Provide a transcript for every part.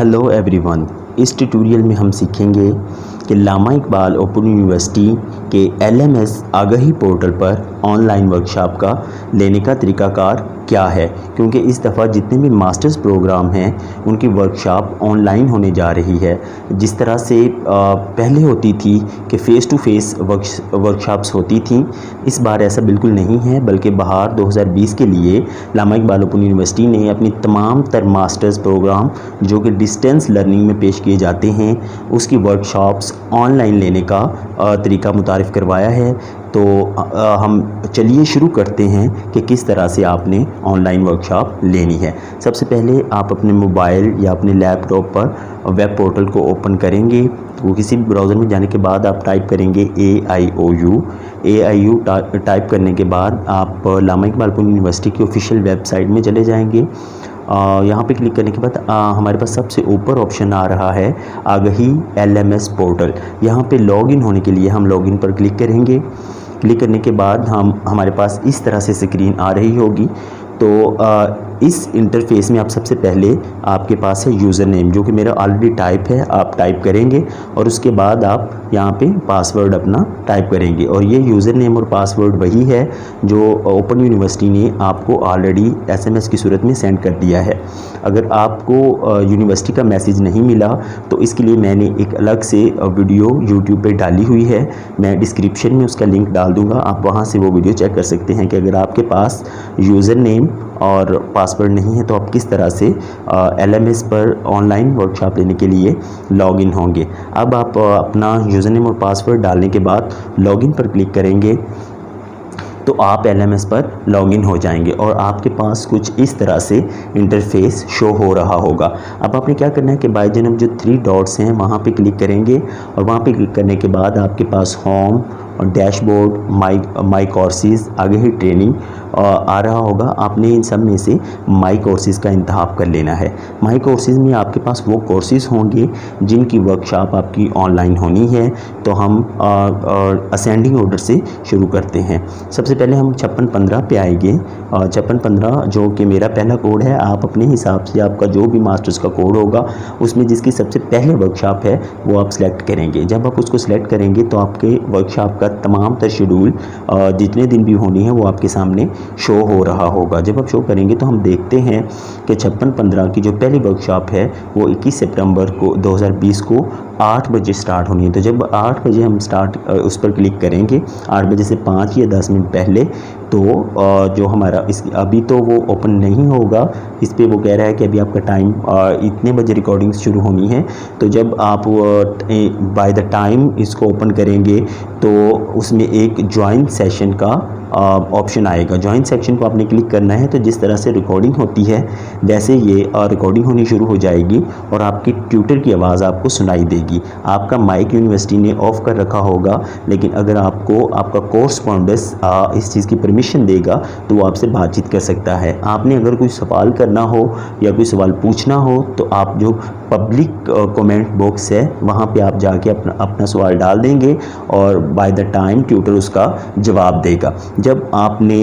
Hello everyone, इस tutorial में हम सीखेंगे कि लामा इकबाल ओपन यूनिवर्सिटी के एलएमएस आगाही पोर्टल पर ऑनलाइन वर्कशॉप का लेने का तरीकाकार क्या है, क्योंकि इस दफ़ा जितने भी मास्टर्स प्रोग्राम हैं उनकी वर्कशॉप ऑनलाइन होने जा रही है। जिस तरह से पहले होती थी कि फ़ेस टू फेस वर्कशॉप्स होती थी, इस बार ऐसा बिल्कुल नहीं है, बल्कि बहार 2020 के लिए लामा इकबाल ओपन यूनिवर्सिटी ने अपनी तमाम तर मास्टर्स प्रोग्राम जो कि डिस्टेंस लर्निंग में पेश किए जाते हैं उसकी वर्कशॉप्स ऑनलाइन लेने का तरीका मुतारिफ़ करवाया है। तो हम चलिए शुरू करते हैं कि किस तरह से आपने ऑनलाइन वर्कशॉप लेनी है। सबसे पहले आप अपने मोबाइल या अपने लैपटॉप पर वेब पोर्टल को ओपन करेंगे। वो किसी भी ब्राउज़र में जाने के बाद आप टाइप करेंगे AIOU टाइप करने के बाद आप लामा इकबाल यूनिवर्सिटी की ऑफिशियल वेबसाइट में चले जाएंगे। यहाँ पे क्लिक करने के बाद हमारे पास सबसे ऊपर ऑप्शन आ रहा है आगाही LMS पोर्टल। यहाँ पे लॉगिन होने के लिए हम लॉगिन पर क्लिक करेंगे। क्लिक करने के बाद हमारे पास इस तरह से स्क्रीन आ रही होगी। तो इस इंटरफेस में आप सबसे पहले आपके पास है यूज़र नेम, जो कि मेरा ऑलरेडी टाइप है, आप टाइप करेंगे और उसके बाद आप यहाँ पे पासवर्ड अपना टाइप करेंगे। और ये यूज़र नेम और पासवर्ड वही है जो ओपन यूनिवर्सिटी ने आपको ऑलरेडी SMS की सूरत में सेंड कर दिया है। अगर आपको यूनिवर्सिटी का मैसेज नहीं मिला तो इसके लिए मैंने एक अलग से वीडियो यूट्यूब पे डाली हुई है, मैं डिस्क्रिप्शन में उसका लिंक डाल दूँगा, आप वहाँ से वो वीडियो चेक कर सकते हैं कि अगर आपके पास यूज़र नेम और पासवर्ड नहीं है तो आप किस तरह से LMS पर ऑनलाइन वर्कशॉप लेने के लिए लॉगिन होंगे। अब आप अपना यूज़र नेम और पासवर्ड डालने के बाद लॉगिन पर क्लिक करेंगे तो आप LMS पर लॉगिन हो जाएंगे और आपके पास कुछ इस तरह से इंटरफेस शो हो रहा होगा। अब आपने क्या करना है कि बाय जनब जो 3 डॉट्स हैं वहाँ पे क्लिक करेंगे और वहाँ पे क्लिक करने के बाद आपके पास होम और डैशबोर्ड माई कोर्सेज़ आगे ही ट्रेनिंग आ रहा होगा। आपने इन सब में से माई कोर्सेज़ का इंतखाब कर लेना है। माई कोर्सेज़ में आपके पास वो कोर्सेज़ होंगे जिनकी वर्कशॉप आपकी ऑनलाइन होनी है। तो हम असेंडिंग ऑर्डर से शुरू करते हैं। सबसे पहले हम 5615 पे आएंगे। 5615 जो कि मेरा पहला कोड है, आप अपने हिसाब से आपका जो भी मास्टर्स का कोड होगा उसमें जिसकी सबसे पहले वर्कशॉप है वो आप सिलेक्ट करेंगे। जब आप उसको सिलेक्ट करेंगे तो आपके वर्कशॉप का तमाम तर शेड्यूल जितने दिन भी होनी है वो आपके सामने शो हो रहा होगा। जब आप शो करेंगे तो हम देखते हैं कि 5615 की जो पहली वर्कशॉप है वो 21 सितंबर को 2020 को 8 बजे स्टार्ट होनी है। तो जब 8 बजे हम उस पर क्लिक करेंगे, 8 बजे से 5 या 10 मिनट पहले, तो जो हमारा अभी तो वो ओपन नहीं होगा, इस पर वो कह रहा है कि अभी आपका टाइम इतने बजे रिकॉर्डिंग शुरू होनी है। तो जब आप बाय द टाइम इसको ओपन करेंगे तो उसमें एक ज्वाइन सेशन का ऑप्शन आएगा। ज्वाइन सेक्शन को आपने क्लिक करना है। तो जिस तरह से रिकॉर्डिंग होती है वैसे ये रिकॉर्डिंग होनी शुरू हो जाएगी और आपकी ट्यूटर की आवाज़ आपको सुनाई देगी। आपका माइक यूनिवर्सिटी ने ऑफ कर रखा होगा, लेकिन अगर आपको आपका कोरस्पॉन्डेंस इस चीज़ की परमिशन देगा तो वो आपसे बातचीत कर सकता है। आपने अगर कोई सवाल करना हो या कोई सवाल पूछना हो तो आप जो पब्लिक कमेंट बॉक्स है वहाँ पे आप जाके अपना सवाल डाल देंगे और बाय द टाइम ट्यूटर उसका जवाब देगा। जब आपने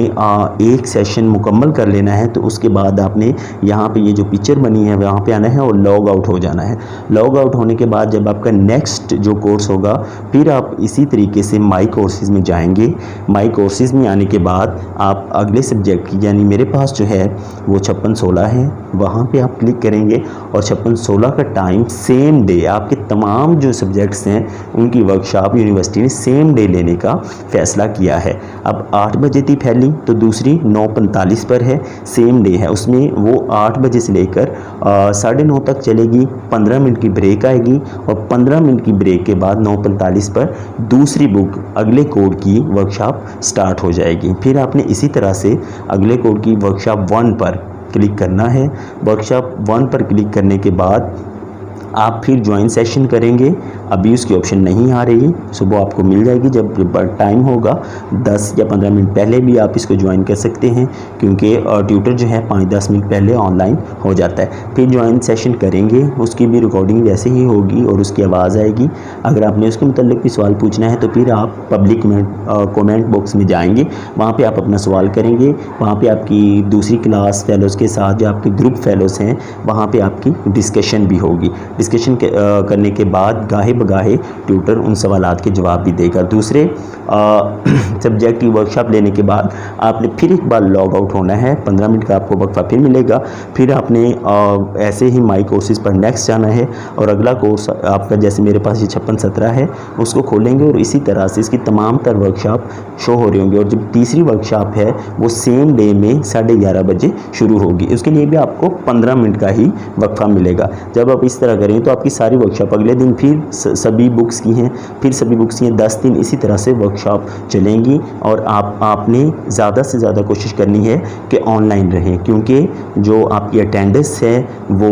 एक सेशन मुकम्मल कर लेना है तो उसके बाद आपने यहाँ पे ये जो पिक्चर बनी है वहाँ पे आना है और लॉग आउट हो जाना है। लॉग आउट होने के बाद जब आपका नेक्स्ट जो कोर्स होगा फिर आप इसी तरीके से माई कोर्सेज़ में जाएंगे। माई कोर्सेज़ में आने के बाद आप अगले सब्जेक्ट की, यानी मेरे पास जो है वो 5616 है, वहाँ पे आप क्लिक करेंगे और 5616 का टाइम सेम डे, आपके तमाम जो सब्जेक्ट्स हैं उनकी वर्कशॉप यूनिवर्सिटी ने सेम डे लेने का फ़ैसला किया है। अब 8 बजे थी पहली, तो दूसरी 9:45 पर है, सेम डे है। उसमें वो 8 बजे से लेकर 9:30 तक चलेगी, 15 मिनट की ब्रेक आएगी और 15 मिनट की ब्रेक के बाद 9:45 पर दूसरी बुक अगले कोड की वर्कशॉप स्टार्ट हो जाएगी। फिर आपने इसी तरह से अगले कोड की वर्कशॉप 1 पर क्लिक करना है। वर्कशॉप 1 पर क्लिक करने के बाद आप फिर ज्वाइन सेशन करेंगे अभी उसकी ऑप्शन नहीं आ रही, सुबह आपको मिल जाएगी। जब टाइम होगा 10 या 15 मिनट पहले भी आप इसको ज्वाइन कर सकते हैं, क्योंकि ट्यूटर जो है 5-10 मिनट पहले ऑनलाइन हो जाता है। फिर ज्वाइन सेशन करेंगे, उसकी भी रिकॉर्डिंग वैसे ही होगी और उसकी आवाज़ आएगी। अगर आपने उसके मतलब भी सवाल पूछना है तो फिर आप पब्लिक कमेंट बॉक्स में जाएंगे, वहाँ पे आप अपना सवाल करेंगे। वहाँ पे आपकी दूसरी क्लास फेलोज़ के साथ जो आपके ग्रुप फेलोज़ हैं, वहाँ पे आपकी डिस्कशन भी होगी। डिस्कशन करने के बाद गाहे बगाहे ट्यूटर उन सवालात के जवाब भी देगा। दूसरे सब्जेक्ट की वर्कशॉप लेने के बाद आपने फिर एक बार लॉग आउट होना है, 15 मिनट का आपको वक्फा फिर मिलेगा। फिर आपने ऐसे ही माई कोर्सेज़ पर नेक्स्ट जाना है और अगला कोर्स आपका, जैसे मेरे पास ये 56-17 है, उसको खोलेंगे और इसी तरह से इसकी तमाम तर वर्कशॉप शो हो रही होंगी। और जब तीसरी वर्कशॉप है वो सेम डे में 11:30 बजे शुरू होगी। उसके लिए भी आपको 15 मिनट का ही वक्फा मिलेगा। जब आप इस तरह करें तो आपकी सारी वर्कशॉप अगले दिन फिर सभी बुक्स की हैं, फिर सभी बुक्स की हैं, 10 दिन इसी तरह से वर्कशॉप चलेंगी। और आपने ज़्यादा से ज़्यादा कोशिश करनी है कि ऑनलाइन रहें, क्योंकि जो आपकी अटेंडेंस है वो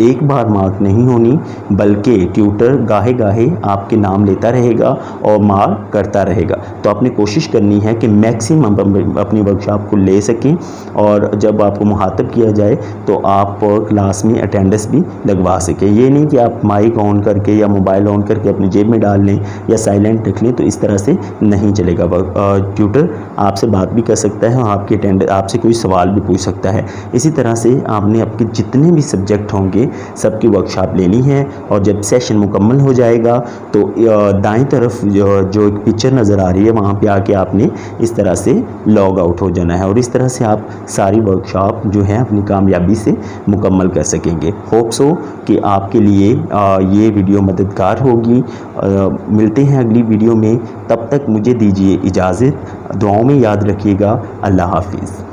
एक बार मार्क नहीं होनी, बल्कि ट्यूटर गाहे गाहे आपके नाम लेता रहेगा और मार्क करता रहेगा। तो आपने कोशिश करनी है कि मैक्सिमम अपनी वर्कशॉप को ले सकें, और जब आपको मुखातब किया जाए तो आप क्लास में अटेंडेंस भी लगवा सकें। ये नहीं कि आप माइक ऑन करके या मोबाइल ऑन करके अपनी जेब में डाल लें या साइलेंट रख लें, तो इस तरह से नहीं चलेगा। ट्यूटर आपसे बात भी कर सकता है और आपसे कोई सवाल भी पूछ सकता है। इसी तरह से आपने आपके जितने भी सब्जेक्ट होंगे सबकी वर्कशॉप लेनी है। और जब सेशन मुकम्मल हो जाएगा तो दाएं तरफ जो एक पिक्चर नज़र आ रही है, वहाँ पे आके आपने इस तरह से लॉग आउट हो जाना है, और इस तरह से आप सारी वर्कशॉप जो है अपनी कामयाबी से मुकम्मल कर सकेंगे। होप्स हो कि आपके लिए ये वीडियो मददगार होगी। मिलते हैं अगली वीडियो में, तब तक मुझे दीजिए इजाज़त। दुआओं में याद रखिएगा। अल्लाह हाफिज़।